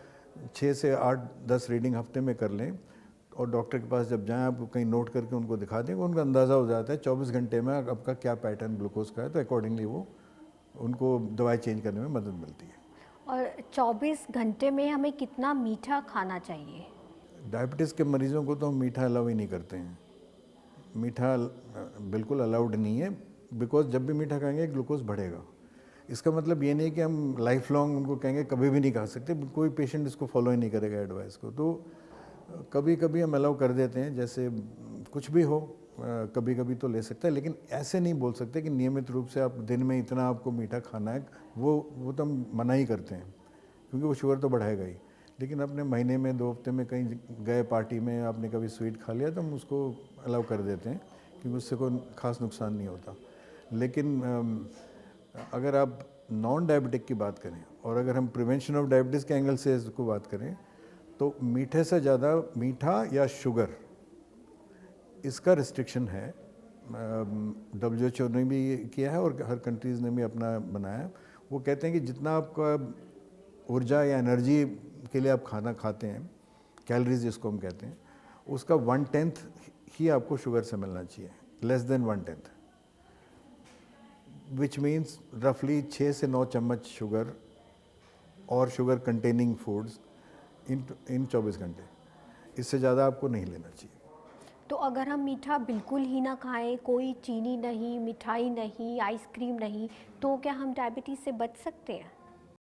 6 से 8-10 रीडिंग हफ्ते में कर लें और डॉक्टर के पास जब जाएं, आप कहीं नोट करके उनको दिखा दें, उनका अंदाज़ा हो जाता है 24 घंटे में आपका क्या पैटर्न ग्लूकोज का है, तो अकॉर्डिंगली वो उनको दवाई चेंज करने में मदद मिलती है। और 24 घंटे में हमें कितना मीठा खाना चाहिए? डायबिटीज़ के मरीज़ों को तो हम मीठा अलाउ ही नहीं करते हैं। मीठा बिल्कुल अलाउड नहीं है, बिकॉज जब भी मीठा खाएंगे ग्लूकोज बढ़ेगा। इसका मतलब ये नहीं कि हम लाइफ लॉन्ग उनको कहेंगे कभी भी नहीं खा सकते, कोई पेशेंट इसको फॉलो ही नहीं करेगा एडवाइस को। तो कभी कभी हम अलाउ कर देते हैं, जैसे कुछ भी हो, कभी कभी तो ले सकता है, लेकिन ऐसे नहीं बोल सकते कि नियमित रूप से आप दिन में इतना आपको मीठा खाना है। वो तो हम मना ही करते हैं, क्योंकि वो शुगर तो बढ़ाएगा ही। लेकिन अपने महीने में 2 हफ्ते में कहीं गए पार्टी में, आपने कभी स्वीट खा लिया, तो हम उसको अलाउ कर देते हैं, क्योंकि उससे कोई खास नुकसान नहीं होता। लेकिन अगर आप नॉन डायबिटिक की बात करें और अगर हम प्रिवेंशन ऑफ डायबिटीज़ के एंगल से इसको बात करें, तो मीठे से ज़्यादा मीठा या शुगर, इसका रिस्ट्रिक्शन है। WHO ने भी किया है और हर कंट्रीज़ ने भी अपना बनाया है। वो कहते हैं कि जितना आपका ऊर्जा या एनर्जी के लिए आप खाना खाते हैं, कैलोरीज जिसको हम कहते हैं, उसका 1/10 ही आपको शुगर से मिलना चाहिए, लेस देन 1/10, विच मीन्स रफली 6 से 9 चम्मच शुगर और शुगर कंटेनिंग फूड्स इन 24 घंटे। इससे ज़्यादा आपको नहीं लेना चाहिए। तो अगर हम मीठा बिल्कुल ही ना खाएं, कोई चीनी नहीं, मिठाई नहीं, आइसक्रीम नहीं, तो क्या हम डायबिटीज़ से बच सकते हैं?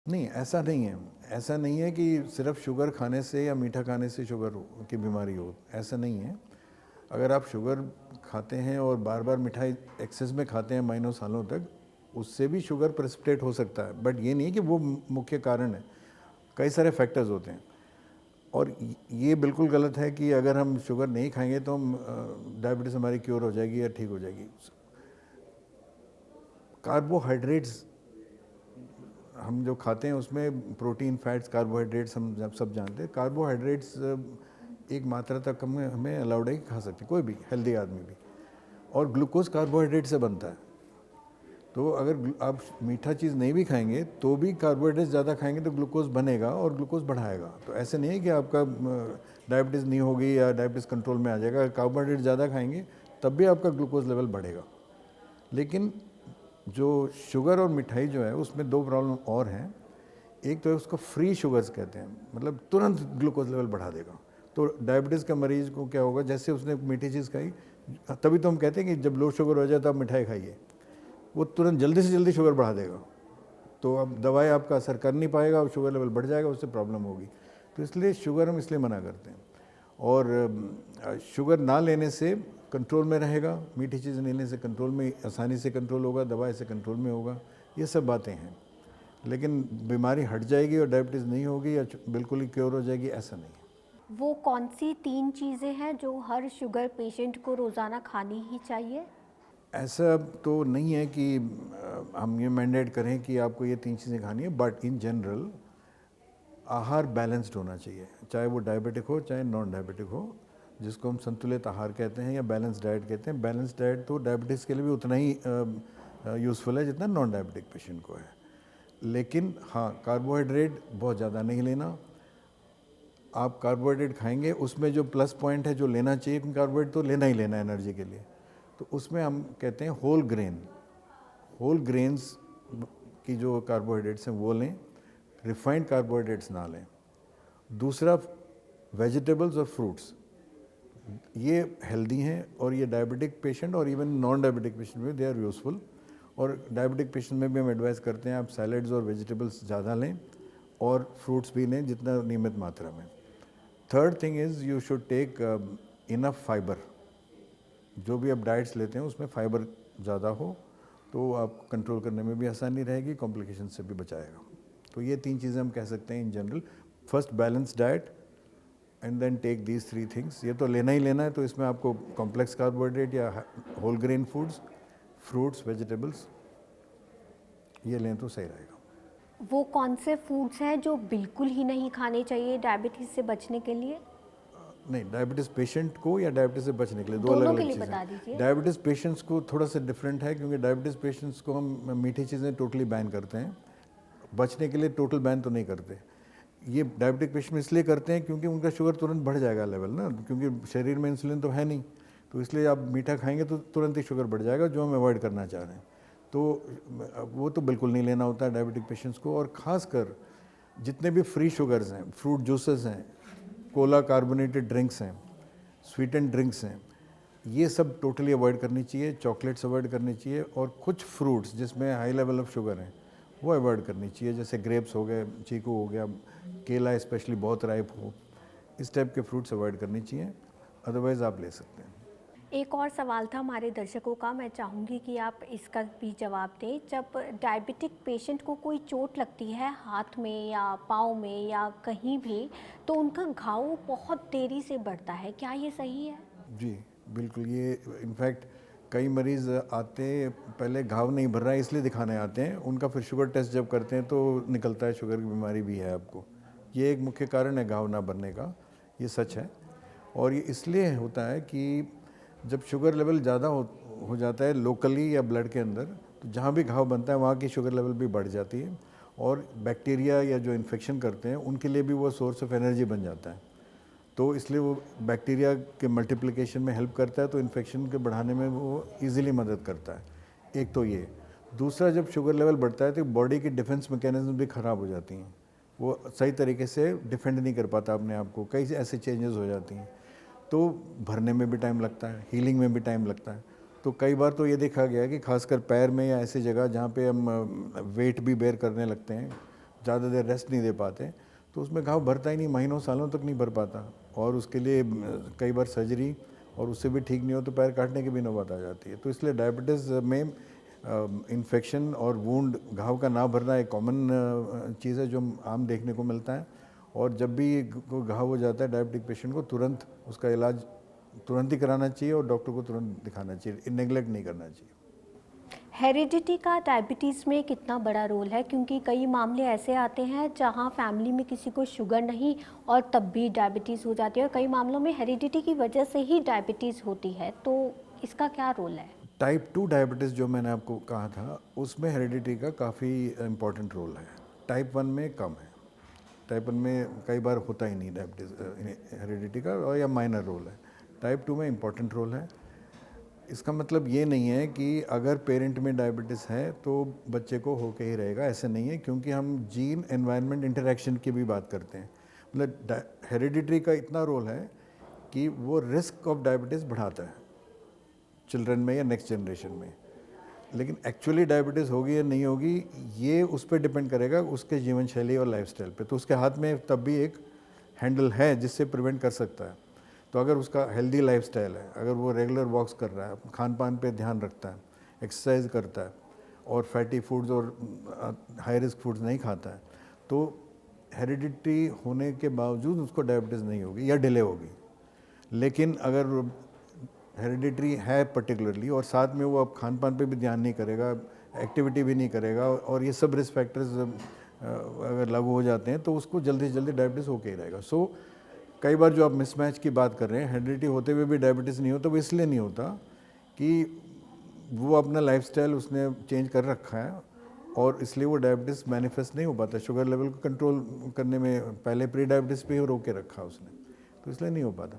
नहीं, ऐसा नहीं है। ऐसा नहीं है कि सिर्फ शुगर खाने से या मीठा खाने से शुगर की बीमारी हो, ऐसा नहीं है। अगर आप शुगर खाते हैं और बार बार मिठाई एक्सेस में खाते हैं महीनों सालों तक, उससे भी शुगर प्रेसिपिटेट हो सकता है, बट ये नहीं है कि वो मुख्य कारण है। कई सारे फैक्टर्स होते हैं, और ये बिल्कुल गलत है कि अगर हम शुगर नहीं खाएंगे तो हम डायबिटीज़ हमारी क्योर हो जाएगी या ठीक हो जाएगी। कार्बोहाइड्रेट्स हम जो खाते हैं उसमें प्रोटीन, फैट्स, कार्बोहाइड्रेट्स हम सब जानते हैं। कार्बोहाइड्रेट्स एक मात्रा तक हमें अलाउड है कि खा सकते हैं, कोई भी हेल्दी आदमी भी। और ग्लूकोज कार्बोहाइड्रेट से बनता है, तो अगर आप मीठा चीज़ नहीं भी खाएंगे तो भी कार्बोहाइड्रेट ज़्यादा खाएंगे तो ग्लूकोज बनेगा और ग्लूकोज बढ़ाएगा। तो ऐसे नहीं है कि आपका डायबिटीज़ नहीं होगी या डायबिटीज़ कंट्रोल में आ जाएगा। अगर कार्बोहाइड्रेट ज़्यादा खाएंगे तब भी आपका ग्लूकोज लेवल बढ़ेगा। लेकिन जो शुगर और मिठाई जो है उसमें 2 प्रॉब्लम और हैं। एक तो है उसको फ्री शुगर्स कहते हैं, मतलब तुरंत ग्लूकोज लेवल बढ़ा देगा। तो डायबिटीज़ के मरीज़ को क्या होगा, जैसे उसने मीठी चीज़ खाई, तभी तो हम कहते हैं कि जब लो शुगर हो जाए तो आप मिठाई खाइए, वो तुरंत जल्दी से जल्दी शुगर बढ़ा देगा। तो अब दवाई आपका असर कर नहीं पाएगा और शुगर लेवल बढ़ जाएगा, उससे प्रॉब्लम होगी। तो इसलिए शुगर हम इसलिए मना करते हैं। और शुगर ना लेने से कंट्रोल में रहेगा, मीठी चीज़ लेने से कंट्रोल में आसानी से कंट्रोल होगा, दवाई से कंट्रोल में होगा। ये सब बातें हैं, लेकिन बीमारी हट जाएगी और डायबिटीज़ नहीं होगी या बिल्कुल ही क्योर हो जाएगी, ऐसा नहीं है। वो कौन सी 3 चीज़ें हैं जो हर शुगर पेशेंट को रोज़ाना खानी ही चाहिए? ऐसा तो नहीं है कि हम ये मैंडेट करें कि आपको ये 3 चीज़ें खानी है, बट इन जनरल आहार बैलेंस्ड होना चाहिए, चाहे वो डायबिटिक हो चाहे नॉन डायबिटिक हो, जिसको हम संतुलित आहार कहते हैं या बैलेंस डाइट कहते हैं। बैलेंस डाइट तो डायबिटीज़ के लिए भी उतना ही यूज़फुल है जितना नॉन डायबिटिक पेशेंट को है। लेकिन हाँ, कार्बोहाइड्रेट बहुत ज़्यादा नहीं लेना। आप कार्बोहाइड्रेट खाएंगे, उसमें जो प्लस पॉइंट है जो लेना चाहिए, कार्बोहाइड्रेट तो लेना ही लेना है एनर्जी के लिए, तो उसमें हम कहते हैं होल ग्रेन्स की जो कार्बोहाइड्रेट्स हैं वो लें, रिफाइंड कार्बोहाइड्रेट्स ना लें। दूसरा, वेजिटेबल्स और फ्रूट्स, ये हेल्दी हैं और ये डायबिटिक पेशेंट और इवन नॉन डायबिटिक पेशेंट में दे आर यूज़फुल। और डायबिटिक पेशेंट में भी हम एडवाइस करते हैं आप सैलड्स और वेजिटेबल्स ज़्यादा लें और फ्रूट्स भी लें जितना नियमित मात्रा में। Third thing is you should take enough fibre. जो भी आप डाइट्स लेते हैं उसमें फाइबर ज़्यादा हो तो आपको कंट्रोल करने में भी आसानी रहेगी, कॉम्प्लिकेशन से भी बचाएगा। तो ये 3 चीज़ें हम कह सकते हैं in general. First, balance diet, and then take these 3 things. ये तो लेना ही लेना है, तो इसमें आपको कॉम्प्लेक्स कार्बोहाइड्रेट या whole grain foods, fruits, vegetables, ये लें तो सही रहेगा। वो कौन से फूड्स हैं जो बिल्कुल ही नहीं खाने चाहिए डायबिटीज़ से बचने के लिए? नहीं, डायबिटीज़ पेशेंट को या डायबिटीज़ से बचने के लिए 2 दोनों अलग के अलग लिए चीज़ें बता हैं। दीजिए। डायबिटीज़ पेशेंट्स को थोड़ा सा डिफरेंट है, क्योंकि डायबिटीज़ पेशेंट्स को हम मीठी चीज़ें टोटली बैन करते हैं, बचने के लिए टोटल बैन तो नहीं करते। ये डायबिटिक पेशेंट इसलिए करते हैं क्योंकि उनका शुगर तुरंत बढ़ जाएगा लेवल ना, क्योंकि शरीर में इंसुलिन तो है नहीं, तो इसलिए आप मीठा खाएंगे तो तुरंत ही शुगर बढ़ जाएगा, जो हम अवॉइड करना चाह रहे हैं। तो वो तो बिल्कुल नहीं लेना होता है डायबिटिक पेशेंट्स को। और ख़ासकर जितने भी फ्री शुगर्स हैं, फ्रूट जूसेस हैं, कोला कार्बोनेटेड ड्रिंक्स हैं, स्वीटेंड ड्रिंक्स हैं, ये सब टोटली अवॉइड करनी चाहिए। चॉकलेट्स अवॉइड करनी चाहिए, और कुछ फ्रूट्स जिसमें हाई लेवल ऑफ शुगर है वो अवॉइड करनी चाहिए, जैसे ग्रेप्स हो गए, चीकू हो गया, केला स्पेशली बहुत राइप हो, इस टाइप के फ्रूट्स अवॉइड करनी चाहिए। अदरवाइज़ आप ले सकते हैं। एक और सवाल था हमारे दर्शकों का, मैं चाहूँगी कि आप इसका भी जवाब दें। जब डायबिटिक पेशेंट को कोई चोट लगती है हाथ में या पाँव में या कहीं भी, तो उनका घाव बहुत देरी से बढ़ता है, क्या ये सही है? जी बिल्कुल, ये इनफैक्ट कई मरीज़ आते पहले घाव नहीं भर रहा है इसलिए दिखाने आते हैं, उनका फिर शुगर टेस्ट जब करते हैं तो निकलता है शुगर की बीमारी भी है आपको। ये एक मुख्य कारण है घाव ना भरने का, ये सच है। और ये इसलिए होता है कि जब शुगर लेवल ज़्यादा हो जाता है लोकली या ब्लड के अंदर, तो जहाँ भी घाव बनता है वहाँ की शुगर लेवल भी बढ़ जाती है, और बैक्टीरिया या जो इन्फेक्शन करते हैं उनके लिए भी वो सोर्स ऑफ एनर्जी बन जाता है। तो इसलिए वो बैक्टीरिया के मल्टीप्लिकेशन में हेल्प करता है, तो इन्फेक्शन के बढ़ाने में वो इजीली मदद करता है। एक तो ये। दूसरा, जब शुगर लेवल बढ़ता है तो बॉडी की डिफेंस मैकेनिज्म भी ख़राब हो जाती हैं, वो सही तरीके से डिफेंड नहीं कर पाता अपने आप को, कई ऐसे चेंजेस हो जाती हैं, तो भरने में भी टाइम लगता है, हीलिंग में भी टाइम लगता है। तो कई बार तो ये देखा गया कि खासकर पैर में या ऐसी जगह जहाँ पे हम वेट भी बेयर करने लगते हैं, ज़्यादा देर रेस्ट नहीं दे पाते, तो उसमें घाव भरता ही नहीं, महीनों सालों तक नहीं भर पाता, और उसके लिए कई बार सर्जरी, और उससे भी ठीक नहीं हो तो पैर काटने की भी नौबत आ जाती है। तो इसलिए डायबिटीज़ में इन्फेक्शन और वूंड, घाव का ना भरना एक कॉमन चीज़ है जो आम देखने को मिलता है। और जब भी कोई घाव हो जाता है डायबिटिक पेशेंट को, तुरंत उसका इलाज तुरंत ही कराना चाहिए और डॉक्टर को तुरंत दिखाना चाहिए, नेगलेक्ट नहीं करना चाहिए। हेरिडिटी का डायबिटीज़ में कितना बड़ा रोल है, क्योंकि कई मामले ऐसे आते हैं जहां फैमिली में किसी को शुगर नहीं और तब भी डायबिटीज़ हो जाती है, और कई मामलों में हेरिडिटी की वजह से ही डायबिटीज़ होती है, तो इसका क्या रोल है? टाइप 2 डायबिटीज़ जो मैंने आपको कहा था, उसमें हेरिडिटी का काफ़ी इम्पॉर्टेंट रोल है। टाइप 1 में कम है। टाइप 1 में कई बार होता ही नहीं डायबिटीज़ हेरिडिटी का, और या माइनर रोल है। टाइप 2 में इम्पॉर्टेंट रोल है। इसका मतलब ये नहीं है कि अगर पेरेंट में डायबिटीज़ है तो बच्चे को होके ही रहेगा, ऐसे नहीं है, क्योंकि हम जीन एनवायरनमेंट इंटरेक्शन की भी बात करते हैं। मतलब हेरिडिटी का इतना रोल है कि वो रिस्क ऑफ डायबिटीज़ बढ़ाता है चिल्ड्रन में या नेक्स्ट जनरेशन में। लेकिन एक्चुअली डायबिटीज़ होगी या नहीं होगी, ये उस पर डिपेंड करेगा, उसके जीवन शैली और लाइफस्टाइल पे। तो उसके हाथ में तब भी एक हैंडल है जिससे प्रिवेंट कर सकता है। तो अगर उसका हेल्दी लाइफस्टाइल है, अगर वो रेगुलर वॉक्स कर रहा है, खान पान पे ध्यान रखता है, एक्सरसाइज करता है, और फैटी फूड्स और हाई रिस्क फूड्स नहीं खाता है, तो हेरिडिटी होने के बावजूद उसको डायबिटीज़ नहीं होगी या डिले होगी। लेकिन अगर हेरिडिटरी है पर्टिकुलरली, और साथ में वो अब खान पान पे भी ध्यान नहीं करेगा, एक्टिविटी भी नहीं करेगा, और ये सब रिस्क फैक्टर्स अगर लागू हो जाते हैं, तो उसको जल्दी से जल्दी डायबिटीज़ होके ही रहेगा। सो कई बार जो आप मिसमैच की बात कर रहे हैं, हेरिडिटी होते हुए भी डायबिटीज़ नहीं होता, वो इसलिए नहीं होता कि वो अपना लाइफस्टाइल उसने चेंज कर रखा है, और इसलिए वो डायबिटीज़ मैनिफेस्ट नहीं हो पाता। शुगर लेवल को कंट्रोल करने में पहले प्री डायबिटीज़ पे ही रोक के रखा उसने, तो इसलिए नहीं हो पाता।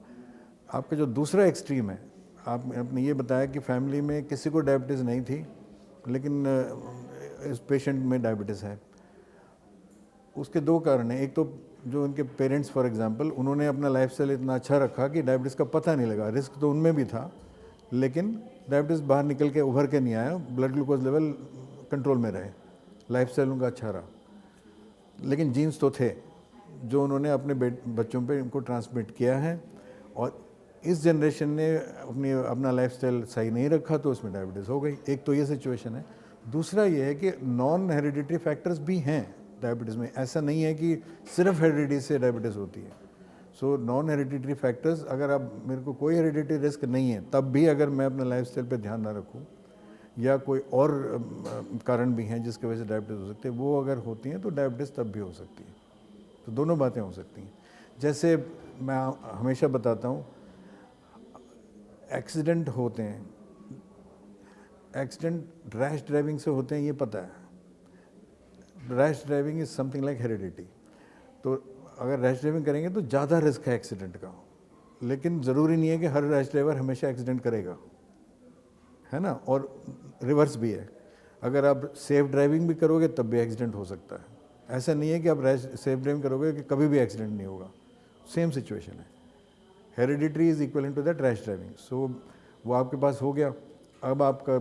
आपका जो दूसरा एक्सट्रीम है, आपने ये बताया कि फैमिली में किसी को डायबिटीज़ नहीं थी, लेकिन इस पेशेंट में डायबिटीज़ है। उसके दो कारण हैं। एक तो जो उनके पेरेंट्स फॉर एग्जांपल, उन्होंने अपना लाइफस्टाइल इतना अच्छा रखा कि डायबिटीज़ का पता नहीं लगा, रिस्क तो उनमें भी था, लेकिन डायबिटीज़ बाहर निकल के उभर के नहीं आया, ब्लड ग्लूकोज लेवल कंट्रोल में रहे, लाइफस्टाइल उनका अच्छा रहा। लेकिन जीन्स तो थे जो उन्होंने अपने बच्चों पे इनको ट्रांसमिट किया है, और इस जनरेशन ने अपना लाइफस्टाइल सही नहीं रखा तो उसमें डायबिटीज़ हो गई। एक तो ये सिचुएशन है। दूसरा ये है कि नॉन हेरिडिटरी फैक्टर्स भी हैं डायबिटीज़ में, ऐसा नहीं है कि सिर्फ हेरिडिटी से डायबिटीज़ होती है। सो नॉन हेरिडिटरी फैक्टर्स, अगर आप, मेरे को कोई हेरिडिटरी रिस्क नहीं है, तब भी अगर मैं अपने लाइफस्टाइल पे ध्यान ना रखूँ, या कोई और कारण भी हैं जिसकी वजह से डायबिटीज़ हो सकती है, वो अगर होती हैं तो डायबिटीज़ तब भी हो सकती है। तो दोनों बातें हो सकती हैं। जैसे मैं हमेशा बताता हूँ, एक्सीडेंट होते हैं, एक्सीडेंट रैश ड्राइविंग से होते हैं, ये पता है। Rash driving is something like heredity. तो अगर रैश ड्राइविंग करेंगे तो ज़्यादा रिस्क है एक्सीडेंट का, लेकिन ज़रूरी नहीं है कि हर रैश ड्राइवर हमेशा एक्सीडेंट करेगा, है ना। और रिवर्स भी है, अगर आप सेफ ड्राइविंग भी करोगे तब भी एक्सीडेंट हो सकता है। ऐसा नहीं है कि आप सेफ ड्राइविंग करोगे कि कभी भी एक्सीडेंट नहीं होगा, सेम सिचुएशन है। Hereditary is equal to that rash driving. So वो आपके पास हो गया, अब आपका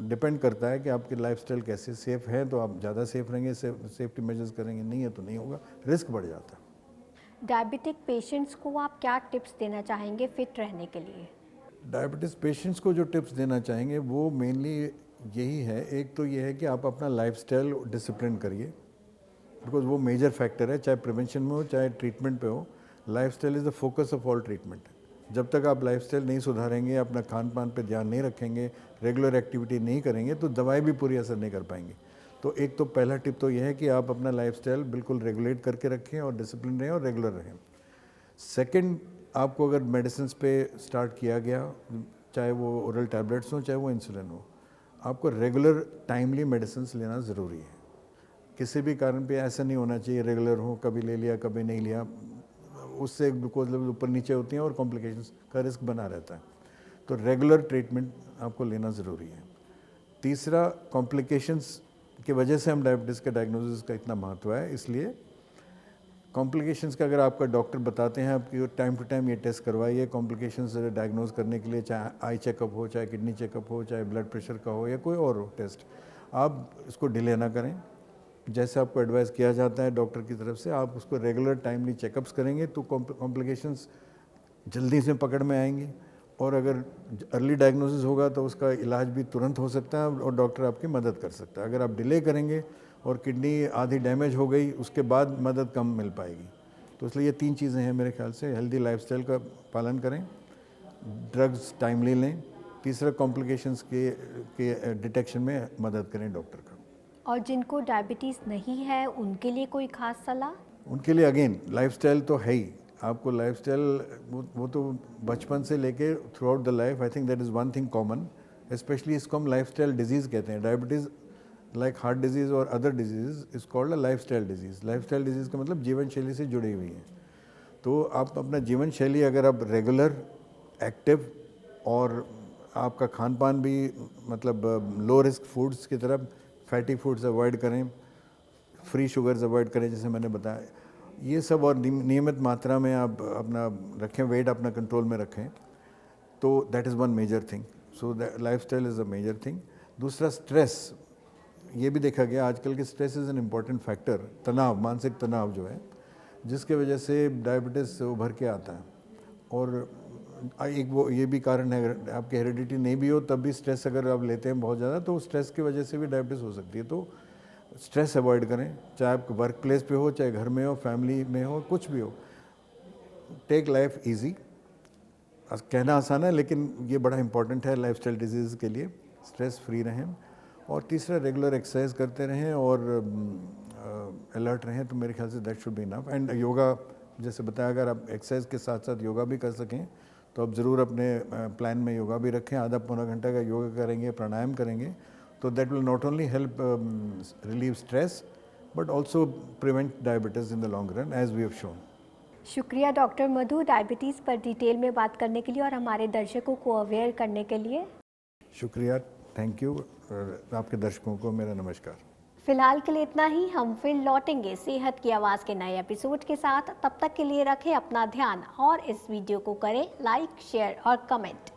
डिपेंड करता है कि आपकी लाइफस्टाइल कैसे, सेफ है तो आप ज़्यादा सेफ रहेंगे, सेफ्टी मेजर्स करेंगे, नहीं है तो नहीं होगा, रिस्क बढ़ जाता है। डायबिटिक पेशेंट्स को आप क्या टिप्स देना चाहेंगे फिट रहने के लिए? डायबिटीज़ पेशेंट्स को जो टिप्स देना चाहेंगे वो मेनली यही है। एक तो ये है कि आप अपना लाइफस्टाइल डिसिप्लिन करिए, बिकॉज वो मेजर फैक्टर है, चाहे प्रिवेंशन में हो चाहे ट्रीटमेंट पे हो। Lifestyle is the focus of all treatment. जब तक आप लाइफस्टाइल नहीं सुधारेंगे, अपना खान पान पे ध्यान नहीं रखेंगे, रेगुलर एक्टिविटी नहीं करेंगे, तो दवाई भी पूरी असर नहीं कर पाएंगी। तो एक तो पहला टिप तो यह है कि आप अपना लाइफस्टाइल बिल्कुल रेगुलेट करके रखें और डिसिप्लिन रहें और रेगुलर रहें। सेकंड, आपको अगर मेडिसिन पे स्टार्ट किया गया, चाहे वो ओरल टैबलेट्स हो चाहे वो इंसुलिन हो, आपको रेगुलर टाइमली मेडिसिन लेना ज़रूरी है। किसी भी कारण पे ऐसा नहीं होना चाहिए रेगुलर हो, कभी ले लिया कभी नहीं लिया, उससे ग्लूकोज लेवल ऊपर नीचे होती हैं और कॉम्प्लिकेशंस का रिस्क बना रहता है। तो रेगुलर ट्रीटमेंट आपको लेना ज़रूरी है। तीसरा, कॉम्प्लिकेशंस की वजह से हम डायबिटीज़ के डायग्नोसिस का इतना महत्व है, इसलिए कॉम्प्लिकेशंस का अगर आपका डॉक्टर बताते हैं आपकी टाइम टू टाइम ये टेस्ट करवाइए कॉम्प्लिकेशंस डायग्नोज करने के लिए, चाहे आई चेकअप हो, चाहे किडनी चेकअप हो, चाहे ब्लड प्रेशर का हो या कोई और हो टेस्ट, आप इसको डिले ना करें। जैसे आपको एडवाइस किया जाता है डॉक्टर की तरफ से, आप उसको रेगुलर टाइमली चेकअप्स करेंगे तो कॉम्प्लिकेशंस जल्दी से पकड़ में आएंगी, और अगर अर्ली डायग्नोसिस होगा तो उसका इलाज भी तुरंत हो सकता है और डॉक्टर आपकी मदद कर सकता है। अगर आप डिले करेंगे और किडनी आधी डैमेज हो गई, उसके बाद मदद कम मिल पाएगी। तो इसलिए ये 3 चीज़ें हैं मेरे ख्याल से। हेल्दी लाइफस्टाइल का पालन करें, ड्रग्स टाइमली लें, तीसरा कॉम्प्लिकेशंस के डिटेक्शन में मदद करें डॉक्टर का। और जिनको डायबिटीज़ नहीं है उनके लिए कोई खास सलाह? उनके लिए अगेन लाइफस्टाइल तो है ही, आपको लाइफस्टाइल वो तो बचपन से लेके through out the life, I think that is one thing common, specially इसको हम लाइफस्टाइल डिजीज़ कहते हैं। डायबिटीज़ लाइक हार्ट डिजीज़ और other disease is called a lifestyle disease. Lifestyle disease का मतलब जीवन शैली से जुड़ी हुई है। तो आप अपना जीवन शैली अगर आप रेगुलर, एक्टिव और आपका खान पान भी मतलब लो रिस्क फूड्स की तरफ, फैटी फूड्स अवॉइड करें, फ्री शुगर्स अवॉइड करें जैसे मैंने बताया, ये सब, और नियमित मात्रा में आप अपना रखें, वेट अपना कंट्रोल में रखें, तो that is one major thing. So lifestyle is a major thing. दूसरा, स्ट्रेस, ये भी देखा गया आजकल के stress is an important factor. तनाव, मानसिक तनाव जो है, जिसके वजह से डायबिटीज़ उभर के आता है। और एक वो ये भी कारण है, अगर आपकी हेरिडिटी नहीं भी हो तब भी स्ट्रेस अगर आप लेते हैं बहुत ज़्यादा, तो स्ट्रेस की वजह से भी डायबिटीज़ हो सकती है। तो स्ट्रेस अवॉइड करें, चाहे आप वर्क प्लेस पे हो, चाहे घर में हो, फैमिली में हो, कुछ भी हो। टेक लाइफ ईजी, कहना आसान है लेकिन ये बड़ा इंपॉर्टेंट है लाइफस्टाइल डिजीज़ के लिए। स्ट्रेस फ्री रहें। और तीसरा, रेगुलर एक्सरसाइज करते रहें और अलर्ट रहें, तो मेरे ख्याल say that should be enough. And yoga, जैसे बताया, अगर आप एक्सरसाइज के साथ साथ योगा भी कर सकें तो आप ज़रूर अपने प्लान में योगा भी रखें। आधा पौना घंटा का योगा करेंगे, प्राणायाम करेंगे, तो that will not only help relieve stress but also prevent diabetes in the long run, as we have shown. शुक्रिया डॉक्टर मधु, डायबिटीज़ पर डिटेल में बात करने के लिए और हमारे दर्शकों को अवेयर करने के लिए। शुक्रिया, थैंक यू। आपके दर्शकों को मेरा नमस्कार। फिलहाल के लिए इतना ही, हम फिर लौटेंगे सेहत की आवाज़ के नए एपिसोड के साथ। तब तक के लिए रखें अपना ध्यान और इस वीडियो को करें लाइक, शेयर और कमेंट।